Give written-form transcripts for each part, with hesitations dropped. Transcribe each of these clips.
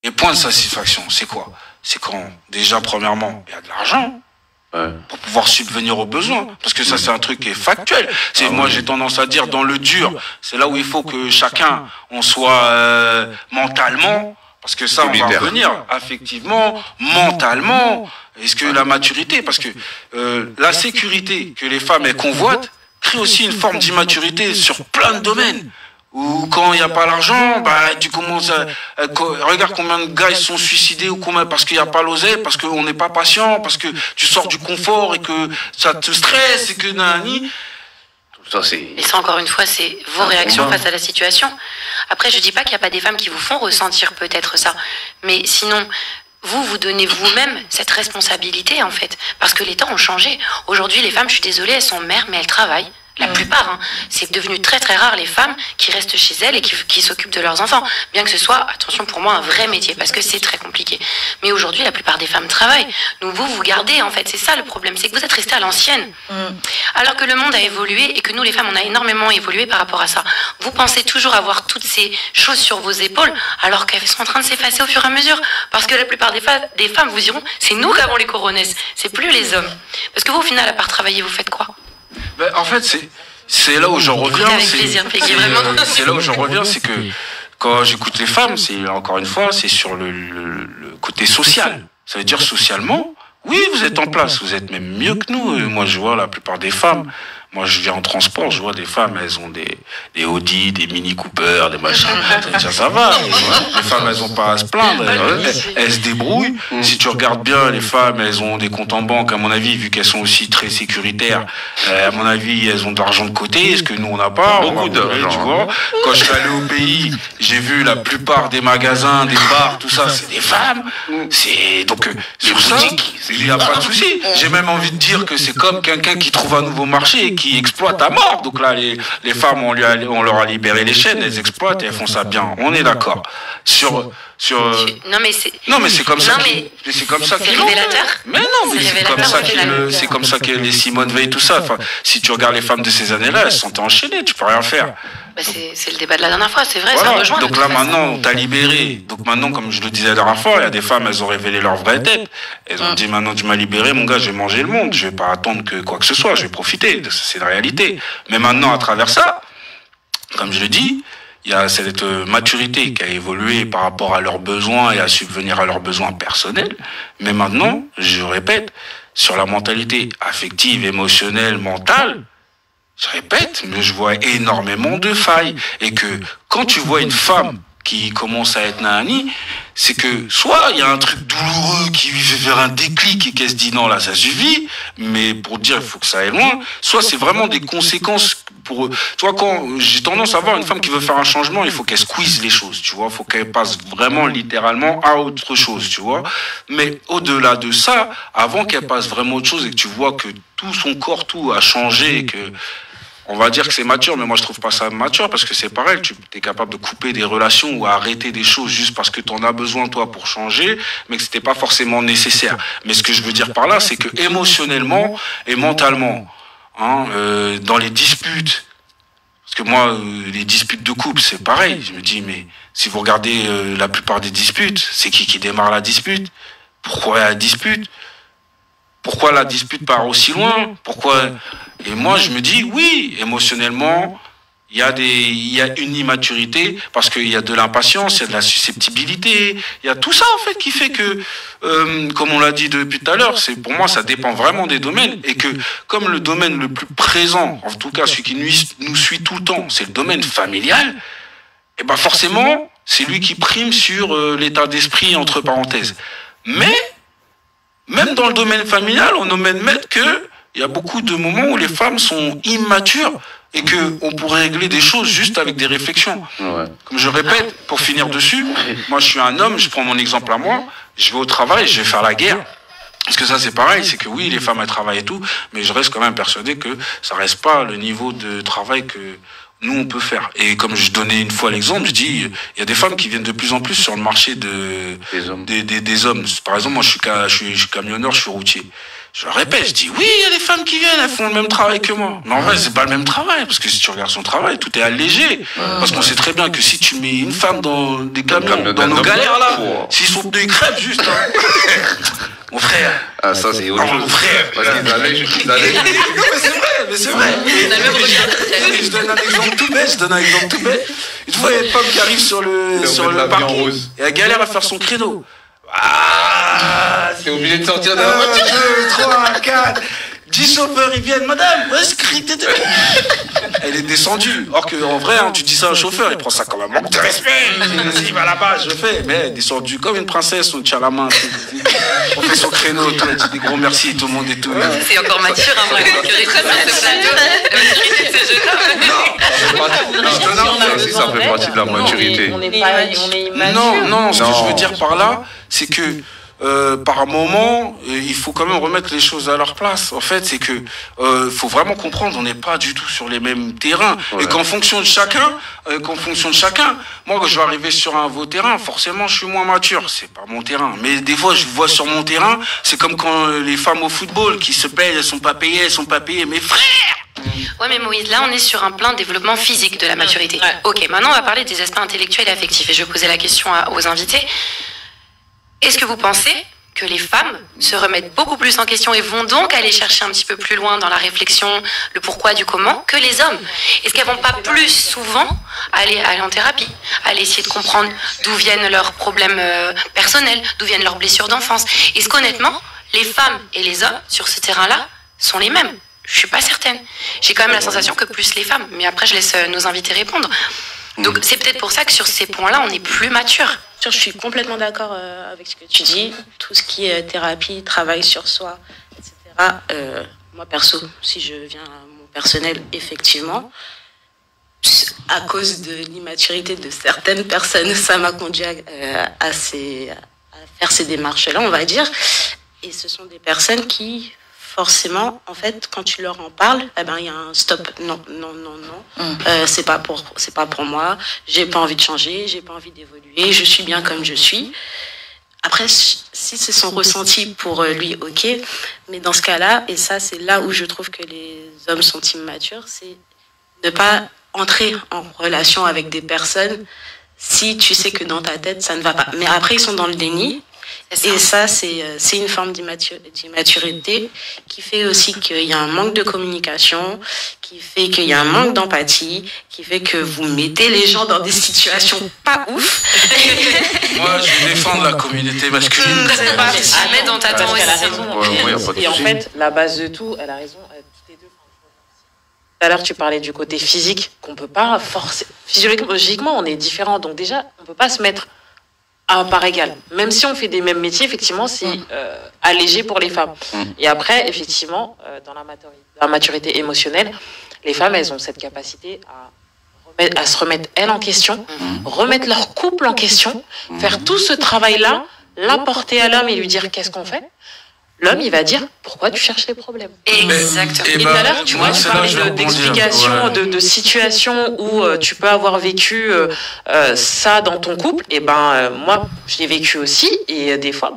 Les points de satisfaction, c'est quoi? C'est quand, déjà, premièrement, il y a de l'argent. Pour pouvoir subvenir aux besoins, parce que ça c'est un truc qui est factuel. Moi j'ai tendance à dire dans le dur, c'est là où il faut que chacun on soit mentalement, parce que ça on va revenir affectivement, mentalement. Est-ce que la maturité, parce que la sécurité que les femmes elles convoitent crée aussi une forme d'immaturité sur plein de domaines. Ou quand il n'y a pas l'argent, bah, tu commences regarde combien de gars ils sont suicidés ou combien, parce qu'il n'y a pas l'oseille, parce qu'on n'est pas patient, parce que tu sors du confort et que ça te stresse et que nani. Et ça, encore une fois, c'est vos réactions face à la situation. Après, je dis pas qu'il n'y a pas des femmes qui vous font ressentir peut-être ça. Mais sinon, vous donnez vous-même cette responsabilité, en fait. Parce que les temps ont changé. Aujourd'hui, les femmes, je suis désolée, elles sont mères, mais elles travaillent. La plupart, hein. C'est devenu très très rare les femmes qui restent chez elles et qui s'occupent de leurs enfants. Bien que ce soit, attention pour moi, un vrai métier, parce que c'est très compliqué. Mais aujourd'hui, la plupart des femmes travaillent. Donc vous gardez, en fait, c'est ça le problème, c'est que vous êtes restés à l'ancienne. Alors que le monde a évolué et que nous, les femmes, on a énormément évolué par rapport à ça. Vous pensez toujours avoir toutes ces choses sur vos épaules, alors qu'elles sont en train de s'effacer au fur et à mesure. Parce que la plupart des femmes vous diront, c'est nous qui avons les coronesses, c'est plus les hommes. Parce que vous, au final, à part travailler, vous faites quoi? Ben, en fait, c'est là où j'en reviens. Avec plaisir, Peggy, vraiment. C'est là où j'en reviens, c'est que quand j'écoute les femmes, c'est encore une fois, c'est sur le côté social. Ça veut dire socialement, oui, vous êtes en place, vous êtes même mieux que nous. Moi, je vois la plupart des femmes. Moi, je viens en transport, je vois des femmes, elles ont des Audi, des Mini Cooper, des machins. Ça va. Les femmes, elles ont pas à se plaindre. Elles se débrouillent. Si tu regardes bien, les femmes, elles ont des comptes en banque, à mon avis, vu qu'elles sont aussi très sécuritaires. À mon avis, elles ont de l'argent de côté, ce que nous, on n'a pas. Beaucoup d'argent. Tu vois. Quand je suis allé au pays, j'ai vu la plupart des magasins, des bars, tout ça, c'est des femmes. Donc, sur ça, il n'y a pas de souci. J'ai même envie de dire que c'est comme quelqu'un qui trouve un nouveau marché et qui exploite à mort. Donc là, les femmes, on leur a libéré les chaînes, elles exploitent et elles font ça bien. On est d'accord. Non mais c'est comme ça. C'est comme ça. C'est révélateur. Mais non, mais c'est comme ça que les Simone Veil, tout ça. Enfin, si tu regardes les femmes de ces années-là, elles sont enchaînées. Tu peux rien faire. Bah c'est le débat de la dernière fois, c'est vrai. Voilà. Ça rejoint. Donc là maintenant, on t'a libéré. Donc maintenant, comme je le disais la dernière fois, il y a des femmes, elles ont révélé leur vraie tête. Elles ont dit maintenant tu m'as libéré, mon gars, je vais manger le monde. Je vais pas attendre que quoi que ce soit. Je vais profiter. C'est la réalité. Mais maintenant, à travers ça, comme je le dis, il y a cette maturité qui a évolué par rapport à leurs besoins et à subvenir à leurs besoins personnels. Mais maintenant, je répète, sur la mentalité affective, émotionnelle, mentale, je répète, mais je vois énormément de failles. Et que quand tu vois une femme qui commence à être nani, c'est que soit il y a un truc douloureux qui lui fait faire un déclic et qu'elle se dit non là ça suffit, mais pour dire il faut que ça aille loin, soit c'est vraiment des conséquences pour eux. Tu vois, quand j'ai tendance à voir une femme qui veut faire un changement, il faut qu'elle squeeze les choses, tu vois, il faut qu'elle passe vraiment littéralement à autre chose, tu vois. Mais au-delà de ça, avant qu'elle passe vraiment à autre chose et que tu vois que tout son corps, tout a changé et que on va dire que c'est mature, mais moi je trouve pas ça mature parce que c'est pareil, tu es capable de couper des relations ou arrêter des choses juste parce que tu en as besoin toi pour changer, mais que c'était pas forcément nécessaire. Mais ce que je veux dire par là, c'est que émotionnellement et mentalement, dans les disputes, parce que moi les disputes de couple c'est pareil, je me dis mais si vous regardez la plupart des disputes, c'est qui démarre la dispute? Pourquoi la dispute? Pourquoi la dispute part aussi loin? Pourquoi? Et moi, je me dis, oui, émotionnellement, il y a une immaturité parce qu'il y a de l'impatience, il y a de la susceptibilité, il y a tout ça, en fait, qui fait que, comme on l'a dit depuis tout à l'heure, pour moi, ça dépend vraiment des domaines et que, comme le domaine le plus présent, en tout cas, celui qui nous suit tout le temps, c'est le domaine familial, et ben, forcément, c'est lui qui prime sur l'état d'esprit, entre parenthèses. Mais, même dans le domaine familial, on omet de mettre que il y a beaucoup de moments où les femmes sont immatures et qu'on pourrait régler des choses juste avec des réflexions. Ouais. Comme je répète, pour finir dessus, moi je suis un homme, je prends mon exemple à moi, je vais au travail, je vais faire la guerre. Parce que ça c'est pareil, c'est que oui, les femmes elles travaillent et tout, mais je reste quand même persuadé que ça reste pas le niveau de travail que nous on peut faire. Et comme je donnais une fois l'exemple, je dis, il y a des femmes qui viennent de plus en plus sur le marché des hommes. Par exemple, moi je suis camionneur, je suis routier. Je le répète, je dis oui, il y a des femmes qui viennent, elles font le même travail que moi. Mais en vrai, c'est pas le même travail, parce que si tu regardes son travail, tout est allégé. Parce qu'on sait très bien que si tu mets une femme dans des camions, dans nos galères là, si soupe de crêpes juste. Hein. Mon frère. Ah, ça, c'est autre chose. Mon frère. Vas-y, mais c'est vrai. Je donne un exemple tout bête. Une fois, il y a une femme qui arrive sur le parking et elle galère à faire son créneau. Ah, t'es obligé de sortir de la voiture. 1, 2, 3, 4. 10 chauffeurs, ils viennent, madame, elle est descendue. Or qu'en vrai, hein, tu dis ça à un chauffeur, il prend ça comme un manque de respect. Vas-y, va là-bas, je fais. Mais elle est descendue comme une princesse, on tient la main. On fait son créneau, elle dit des gros merci, tout le monde et tout. C'est encore mature, hein, moi, ça fait partie de la maturité. On est immature. Non, ce que je veux dire par là, c'est que par moment, il faut quand même remettre les choses à leur place. En fait, c'est que faut vraiment comprendre, on n'est pas du tout sur les mêmes terrains. Ouais. Et qu'en fonction de chacun, moi, quand je vais arriver sur un nouveau terrain, forcément, je suis moins mature. C'est pas mon terrain. Mais des fois, je vois sur mon terrain, c'est comme quand les femmes au football qui se payent, elles sont pas payées. Mes frères! Ouais, mais Moïse, là, on est sur un plan de développement physique de la maturité. Ouais. Ok, maintenant, on va parler des aspects intellectuels et affectifs. Et je vais poser la question aux invités. Est-ce que vous pensez que les femmes se remettent beaucoup plus en question et vont donc aller chercher un petit peu plus loin dans la réflexion, le pourquoi du comment, que les hommes? Est-ce qu'elles vont pas plus souvent aller en thérapie, aller essayer de comprendre d'où viennent leurs problèmes personnels, d'où viennent leurs blessures d'enfance? Est-ce qu'honnêtement, les femmes et les hommes sur ce terrain-là sont les mêmes? Je suis pas certaine. J'ai quand même la sensation que plus les femmes, mais après je laisse nos invités répondre. Donc c'est peut-être pour ça que sur ces points-là, on est plus mature. Je suis complètement d'accord avec ce que tu dis. Tout ce qui est thérapie, travail sur soi, etc. Moi, perso, si je viens à mon personnel, effectivement, à cause de l'immaturité de certaines personnes, ça m'a conduit à faire ces démarches-là, on va dire. Et ce sont des personnes qui... forcément, en fait, quand tu leur en parles, eh ben, il y a un stop. Non. C'est pas pour moi. J'ai pas envie de changer, j'ai pas envie d'évoluer. Je suis bien comme je suis. Après, si c'est son ressenti pour lui, ok. Mais dans ce cas-là, et ça, c'est là où je trouve que les hommes sont immatures, c'est ne pas entrer en relation avec des personnes si tu sais que dans ta tête, ça ne va pas. Mais après, ils sont dans le déni. Et ça, c'est une forme d'immaturité qui fait aussi qu'il y a un manque de communication, qui fait qu'il y a un manque d'empathie, qui fait que vous mettez les gens dans des situations pas ouf. Moi, je vais défendre la communauté masculine. Ahmed, on t'attend aussi. Et en fait, la base de tout, elle a raison. Toutes les deux. Tout à l'heure, tu parlais du côté physique, qu'on peut pas forcer. Physiologiquement, on est différents. Donc déjà, on peut pas se mettre à part égale. Même si on fait des mêmes métiers, effectivement, c'est allégé pour les femmes. Et après, effectivement, dans la maturité émotionnelle, les femmes, elles ont cette capacité à se remettre, elles, en question, remettre leur couple en question, faire tout ce travail-là, l'apporter à l'homme et lui dire qu'est-ce qu'on fait. L'homme, il va dire pourquoi tu cherches les problèmes. Exactement. Et tout à l'heure, tu vois, tu parlais d'explication, de situation où tu peux avoir vécu ça dans ton couple. Et moi, je l'ai vécu aussi. Et des fois,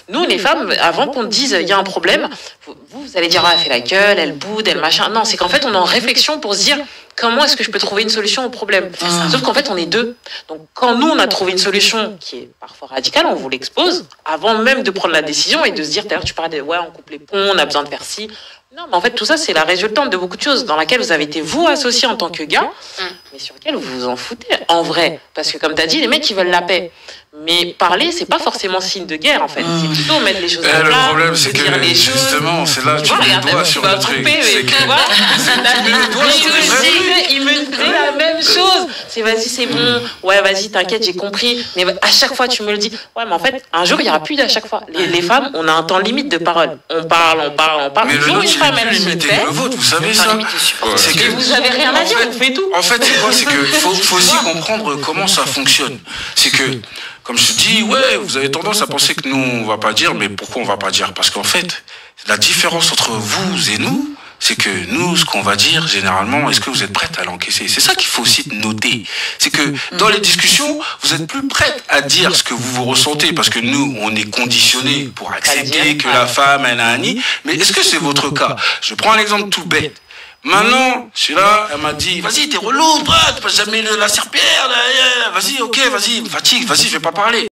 nous, les femmes, avant qu'on te dise il y a un problème, vous allez dire elle fait la gueule, elle boude, elle machin. Non, c'est qu'en fait, on est en réflexion pour se dire comment est-ce que je peux trouver une solution au problème. Sauf qu'en fait, on est deux. Donc, quand nous, on a trouvé une solution qui est parfois radicale, on vous l'expose avant même de prendre la décision et de se dire, d'ailleurs, tu parlais de ouais, on coupe les ponts, on a besoin de faire ci. Non, mais en fait, tout ça, c'est la résultante de beaucoup de choses dans laquelle vous avez été, vous, associés en tant que gars, mais sur lesquels vous vous en foutez, en vrai. Parce que, comme tu as dit, les mecs, ils veulent la paix. Mais parler, c'est pas forcément signe de guerre, en fait. C'est plutôt mettre les choses à plat. Le problème, c'est que, justement, c'est là que tu mets le doigt sur le truc. Tu vois, il me dit la même chose. C'est vas-y, c'est bon. Ouais, vas-y, t'inquiète, j'ai compris. Mais à chaque fois, tu me le dis. Ouais, mais en fait, un jour, il n'y aura plus d'à chaque fois. Les femmes, on a un temps limite de parole. On parle. Mais le nôtre, il est limité que le vôtre, vous savez ça. C'est que vous avez rien à dire, on fait tout. En fait, c'est quoi? C'est que faut aussi comprendre comment ça fonctionne. C'est que, comme je te dis, ouais, vous avez tendance à penser que nous, on va pas dire, mais pourquoi on va pas dire? Parce qu'en fait, la différence entre vous et nous, c'est que nous, ce qu'on va dire, généralement, est-ce que vous êtes prête à l'encaisser? C'est ça qu'il faut aussi noter. C'est que dans les discussions, vous êtes plus prête à dire ce que vous ressentez, parce que nous, on est conditionnés pour accepter que la femme, elle a un nid. Mais est-ce que c'est votre cas? Je prends un exemple tout bête. Maintenant, je suis là, elle m'a dit, vas-y, t'es relou, tu passes jamais la serpillère, vas-y, ok, vas-y, fatigue, vas-y, je vais pas parler.